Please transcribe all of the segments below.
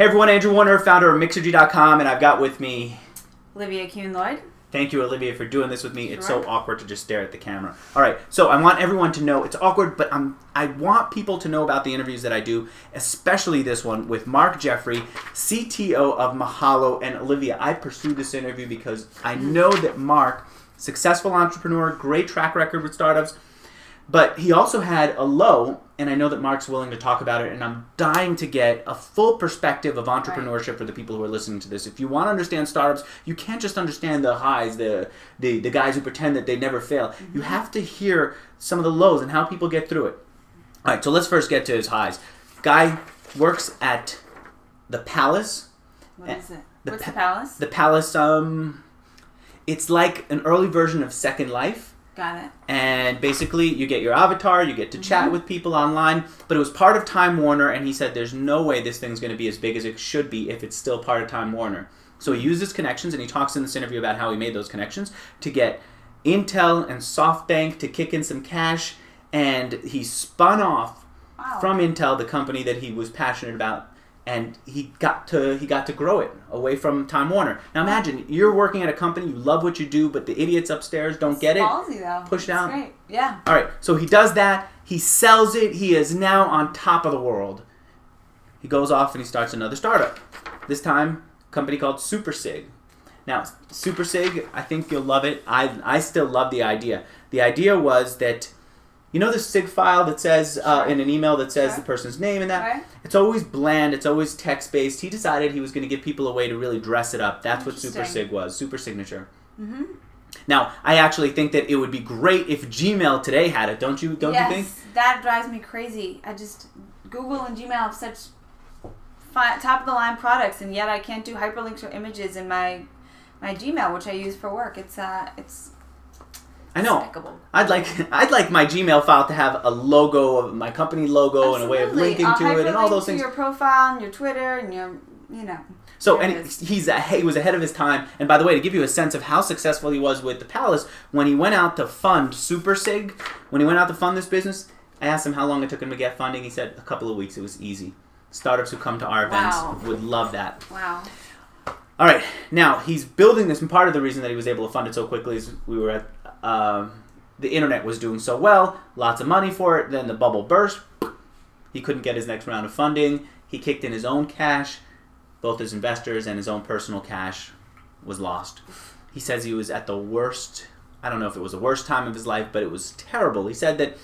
Hey everyone, Andrew Warner, founder of Mixergy.com, and I've got with me... Olivia Kuhn-Lloyd. Thank you, Olivia, for doing this with me. Sure. It's so awkward to just stare at the camera. All right, so I want everyone to know, it's awkward, but I want people to know about the interviews that I do, especially this one with Mark Jeffrey, CTO of Mahalo. And Olivia, I pursued this interview because I know that Mark, successful entrepreneur, great track record with startups, but he also had a low, and I know that Mark's willing to talk about it, and I'm dying to get a full perspective of entrepreneurship for the people who are listening to this. If you want to understand startups, you can't just understand the highs, the guys who pretend that they never fail. Mm-hmm. You have to hear some of the lows and how people get through it. All right, so let's first get to his highs. Guy works at the Palace. What is it? What's the Palace? The Palace, it's like an early version of Second Life. Got it. And basically, you get your avatar, you get to chat with people online, but it was part of Time Warner, and he said there's no way this thing's going to be as big as it should be if it's still part of Time Warner. So he used his connections, and he talks in this interview about how he made those connections to get Intel and SoftBank to kick in some cash, and he spun off from Intel, the company that he was passionate about, and he got to grow it away from Time Warner. Now imagine, you're working at a company, you love what you do, but the idiots upstairs don't get it. Ballsy, though. Push down. Great. Yeah. All right, so he does that. He sells it. He is now on top of the world. He goes off and he starts another startup. This time, a company called Supercig. Now, Supercig, I think you'll love it. I still love the idea. The idea was that, you know the SIG file that says, in an email that says the person's name and that? Right. It's always bland. It's always text-based. He decided he was going to give people a way to really dress it up. That's what Supercig was, super signature. Mm-hmm. Now, I actually think that it would be great if Gmail today had it. Don't you think? Yes, that drives me crazy. Google and Gmail have such top-of-the-line products, and yet I can't do hyperlinks or images in my Gmail, which I use for work. It's I know. despicable. I'd like my Gmail file to have a logo, of my company logo, and a way of linking to it, and all those things. Your profile and your Twitter and your, So, and he was ahead of his time. And by the way, to give you a sense of how successful he was with the Palace, when he went out to fund Supercig, when he went out to fund this business, I asked him how long it took him to get funding. He said a couple of weeks. It was easy. Startups who come to our events would love that. Wow. All right, now he's building this, and part of the reason that he was able to fund it so quickly is we were at the internet was doing so well, lots of money for it. Then the bubble burst. He couldn't get his next round of funding. He kicked in his own cash. Both his investors and his own personal cash was lost. He says he was at the worst. I don't know if it was the worst time of his life, but it was terrible. He said that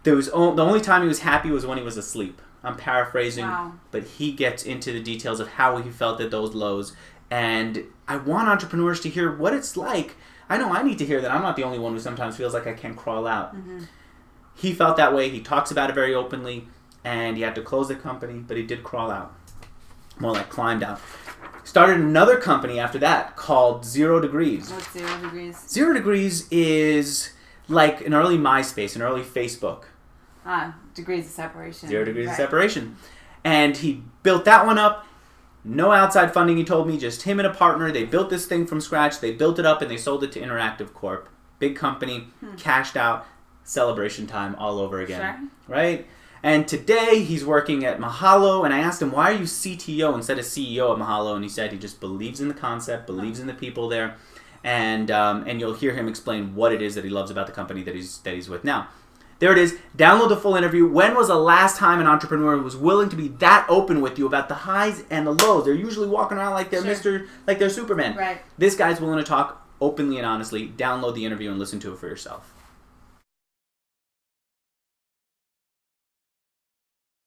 the only time he was happy was when he was asleep. I'm paraphrasing, but he gets into the details of how he felt at those lows. And I want entrepreneurs to hear what it's like. I know I need to hear that I'm not the only one who sometimes feels like I can't crawl out. Mm-hmm. He felt that way. He talks about it very openly, and he had to close the company, but he did crawl out. More like climbed out. Started another company after that called 0 Degrees. What's 0 Degrees? 0 Degrees is like an early MySpace, an early Facebook. Degrees of separation. 0 Degrees of separation. And he built that one up. No outside funding, he told me, just him and a partner. They built this thing from scratch. They built it up and they sold it to Interactive Corp. Big company, cashed out, celebration time all over again. Sure. Right? And today he's working at Mahalo, and I asked him, why are you CTO instead of CEO at Mahalo? And he said he just believes in the concept, believes in the people there, and you'll hear him explain what it is that he loves about the company that he's with now. There it is. Download the full interview. When was the last time an entrepreneur was willing to be that open with you about the highs and the lows? They're usually walking around like they're like they're Superman. Right. This guy's willing to talk openly and honestly. Download the interview and listen to it for yourself.